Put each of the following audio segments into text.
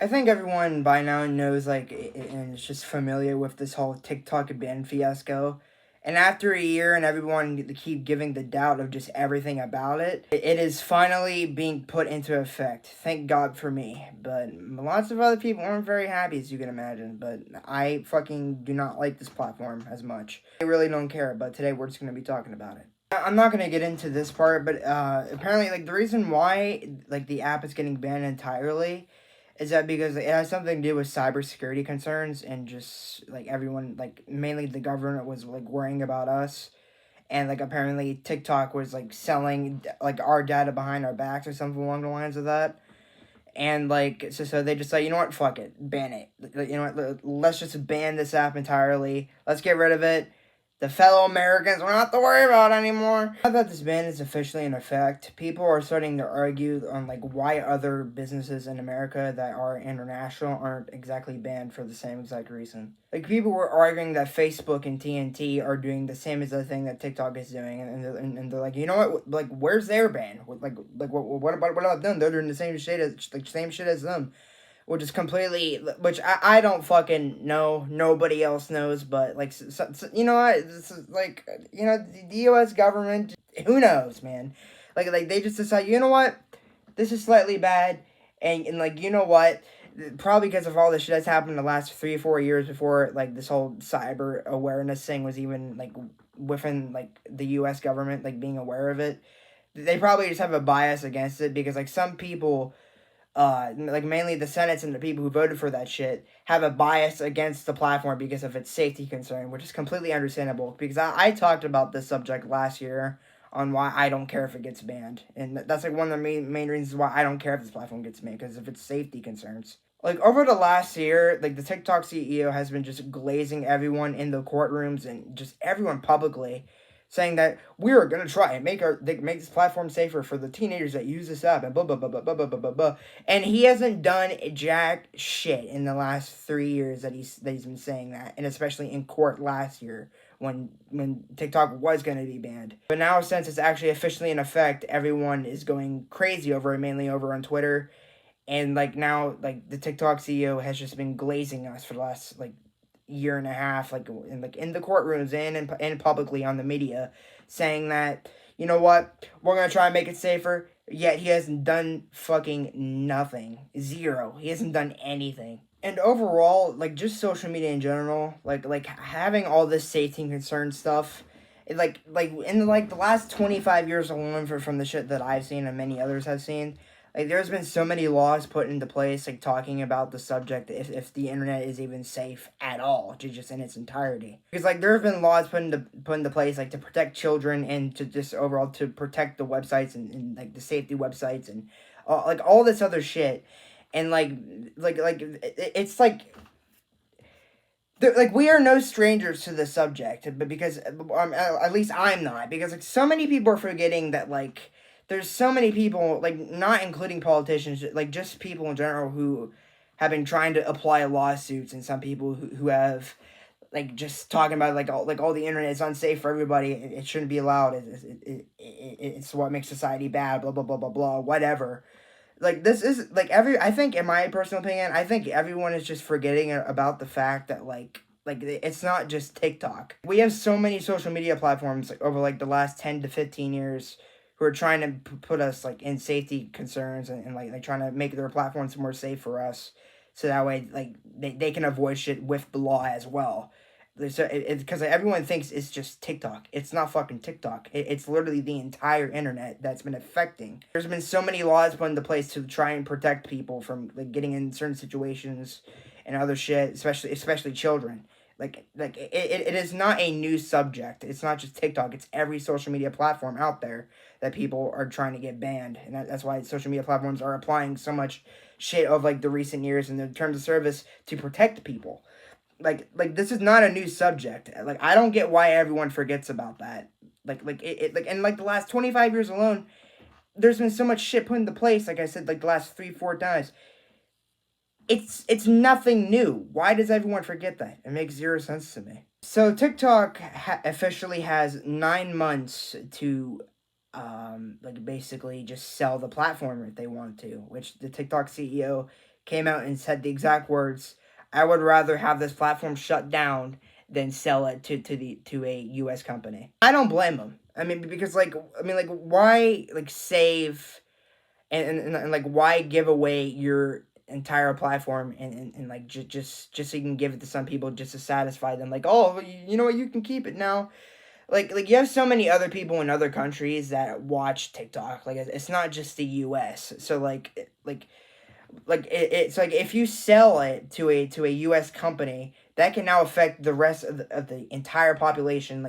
I think everyone by now knows, and is just familiar with this whole TikTok ban fiasco. And after a year and everyone to keep giving the doubt of just everything about it, it is finally being put into effect. Thank God for me. But lots of other people aren't very happy, as you can imagine. But I fucking do not like this platform as much. I really don't care, but today we're just going to be talking about it. I'm not going to get into this part, but apparently, the reason why, the app is getting banned entirely is that because it has something to do with cybersecurity concerns and just everyone, mainly the government, was worrying about us, and apparently TikTok was selling our data behind our backs or something along the lines of that. And so they just like, you know what, fuck it, ban it. You know what, let's just ban this app entirely. Let's get rid of it. The fellow Americans will not have to worry about it anymore. Now that this ban is officially in effect, people are starting to argue on why other businesses in America that are international aren't exactly banned for the same exact reason. People were arguing that Facebook and TNT are doing the same as the thing that TikTok is doing, and they're like, you know what, where's their ban? What about them? They're doing the same shit as them, which is completely, which I don't fucking know. Nobody else knows, but you know what? This is the U.S. government. Who knows, man? They just decide. You know what? This is slightly bad, and you know what? Probably because of all this shit that's happened in the last 3 or 4 years before this whole cyber awareness thing was even within the U.S. government being aware of it. They probably just have a bias against it because some people mainly the Senates and the people who voted for that shit have a bias against the platform because of its safety concern, which is completely understandable. Because I talked about this subject last year on why I don't care if it gets banned, and that's one of the main reasons why I don't care if this platform gets banned, because of its safety concerns. Over the last year, the TikTok CEO has been just glazing everyone in the courtrooms and just everyone publicly, saying that we are gonna try and make this platform safer for the teenagers that use this app and blah blah blah blah blah blah blah blah. And he hasn't done jack shit in the last 3 years that he's been saying that, and especially in court last year when TikTok was gonna be banned. But now, since it's actually officially in effect, everyone is going crazy over it, mainly over on Twitter. And now the TikTok CEO has just been glazing us for the last year and a half, in the courtrooms and publicly on the media, saying that, you know what, we're gonna try and make it safer. Yet he hasn't done fucking nothing, zero. He hasn't done anything. And overall, just social media in general, having all this safety concern stuff, in the last 25 years alone, from the shit that I've seen and many others have seen, there's been so many laws put into place, talking about the subject, if the internet is even safe at all, just in its entirety. Because, there have been laws put into place, to protect children and to just overall to protect the websites and the safety websites and, all this other shit. And, it's we are no strangers to the subject, but because, at least I'm not, because, so many people are forgetting that, there's so many people, not including politicians, just people in general who have been trying to apply lawsuits, and some people who have, just talking about, all the internet is unsafe for everybody, it shouldn't be allowed, it's what makes society bad, blah, blah, blah, blah, blah, whatever. This is, I think, in my personal opinion, I think everyone is just forgetting about the fact that, it's not just TikTok. We have so many social media platforms, over, the last 10 to 15 years, who are trying to put us in safety concerns, and trying to make their platforms more safe for us, so that way they can avoid shit with the law as well. So it's because everyone thinks it's just TikTok. It's not fucking TikTok. It's literally the entire internet that's been affecting. There's been so many laws put into place to try and protect people from getting in certain situations and other shit, especially children. It is not a new subject. It's not just TikTok. It's every social media platform out there that people are trying to get banned, and that's why social media platforms are applying so much shit of the recent years in their terms of service to protect people. This is not a new subject. I don't get why everyone forgets about that. In the last 25 years alone, there's been so much shit put into place. Like I said, the last 3-4 times. It's nothing new. Why does everyone forget that? It makes zero sense to me. So TikTok officially has 9 months to basically just sell the platform if they want to, which the TikTok CEO came out and said the exact words, "I would rather have this platform shut down than sell it to a U.S. company." I don't blame him. I mean, because like why like save and like why give away your entire platform and like just so you can give it to some people just to satisfy them, like, oh, you know what, you can keep it now. Like you have so many other people in other countries that watch TikTok. Like it's not just the US. So it's like if you sell it to a US company, that can now affect the rest of the entire population,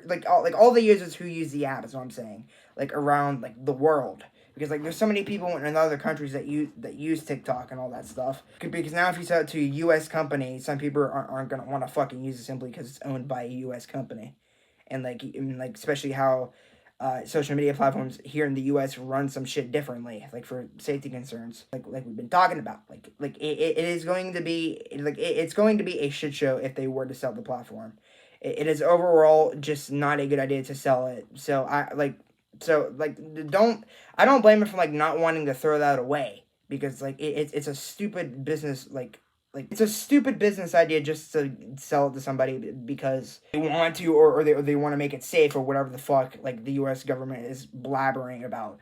like all the users who use the app is what I'm saying, like around like the world, because like there's so many people in other countries that use TikTok and all that stuff. Because now if you sell it to a U.S. company, some people aren't gonna want to fucking use it simply because it's owned by a U.S. company, and like especially how social media platforms here in the U.S. run some shit differently, like for safety concerns, like we've been talking about, it is going to be it's going to be a shit show if they were to sell the platform. It is overall just not a good idea to sell it. Don't I don't blame him for like not wanting to throw that away, because like it's a stupid business, like it's a stupid business idea just to sell it to somebody because they want to, or they want to make it safe or whatever the fuck like the U.S. government is blabbering about.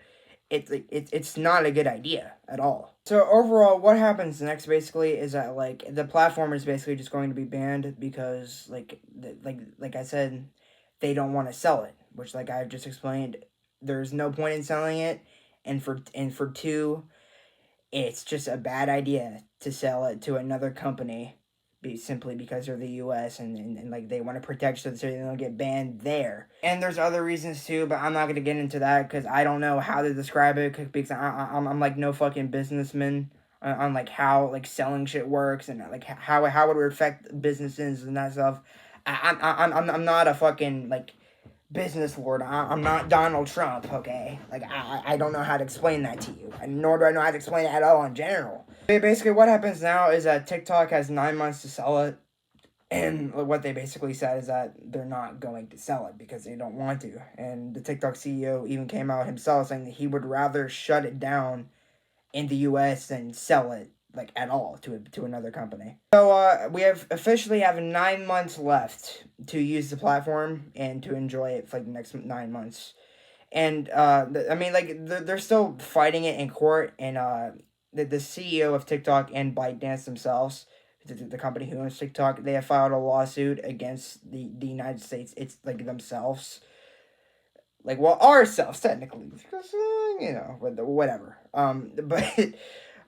It's not a good idea at all. So overall, what happens next basically is that like the platform is basically just going to be banned because like I said, they don't want to sell it, which like I've just explained, there's no point in selling it, and for two, it's just a bad idea to sell it to another company simply because they're the U.S. and like they want to protect so they don't get banned there. And there's other reasons too, but I'm not going to get into that because I don't know how to describe it, because I'm like no fucking businessman on like how like selling shit works and like how it would affect businesses and that stuff. I'm not a fucking like business lord. I'm not Donald Trump, okay? Like, I don't know how to explain that to you. And nor do I know how to explain it at all in general. Basically, what happens now is that TikTok has 9 months to sell it. And what they basically said is that they're not going to sell it because they don't want to. And the TikTok CEO even came out himself saying that he would rather shut it down in the U.S. than sell it like at all to another company. So we officially have 9 months left to use the platform and to enjoy it for like the next 9 months. And I mean, like they're still fighting it in court, and the CEO of TikTok and ByteDance themselves, the company who owns TikTok, they have filed a lawsuit against the United States. It's like themselves, like, well, ourselves technically, because whatever.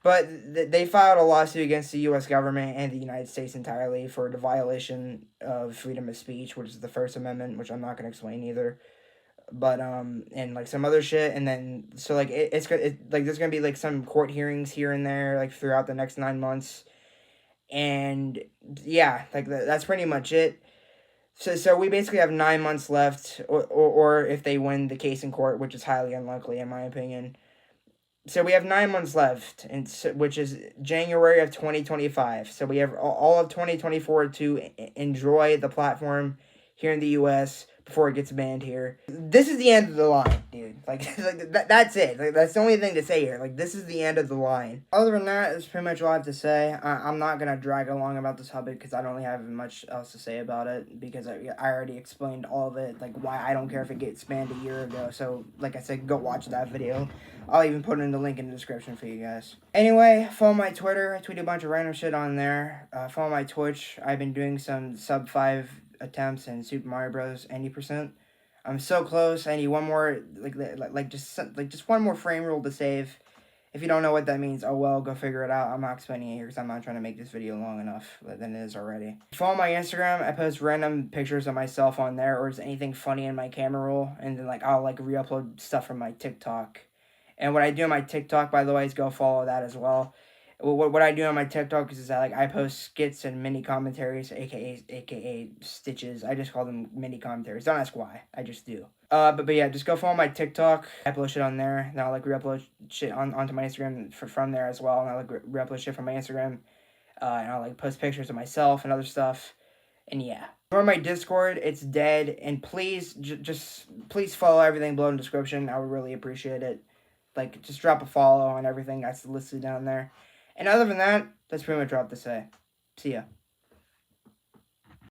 But they filed a lawsuit against the U.S. government and the United States entirely for the violation of freedom of speech, which is the First Amendment, which I'm not gonna explain either. But and like some other shit, and then so like like there's gonna be like some court hearings here and there like throughout the next 9 months, and yeah, like that's pretty much it. So we basically have 9 months left, or if they win the case in court, which is highly unlikely in my opinion. So we have 9 months left, and which is January of 2025. So we have all of 2024 to enjoy the platform here in the U.S. before it gets banned here. This is the end of the line, dude. Like that's it. Like, that's the only thing to say here. Like, this is the end of the line. Other than that, that's pretty much all I have to say. I'm not gonna drag along about this topic because I don't really have much else to say about it, because I already explained all of it, like why I don't care if it gets banned a year ago. So like I said, go watch that video. I'll even put in the link in the description for you guys. Anyway, follow my Twitter. I tweet a bunch of random shit on there. Follow my Twitch. I've been doing some sub 5 attempts in Super Mario Bros. 90%. I'm so close. I need one more, just one more frame rule to save. If you don't know what that means, oh well, go figure it out. I'm not explaining it here because I'm not trying to make this video long enough than it is already. Follow my Instagram. I post random pictures of myself on there, or is anything funny in my camera roll, and then like I'll like re-upload stuff from my TikTok. And what I do on my TikTok, by the way, is go follow that as well. What I do on my TikTok is that like I post skits and mini commentaries, aka stitches. I just call them mini commentaries. Don't ask why. I just do. But yeah, just go follow my TikTok. I upload shit on there. And I'll like re-upload shit onto my Instagram from there as well. And I'll like re-upload shit from my Instagram. And I'll like post pictures of myself and other stuff. And yeah. Join my Discord. It's dead. And please, just please follow everything below in the description. I would really appreciate it. Like, just drop a follow on everything that's listed down there. And other than that, that's pretty much all I have to say. See ya.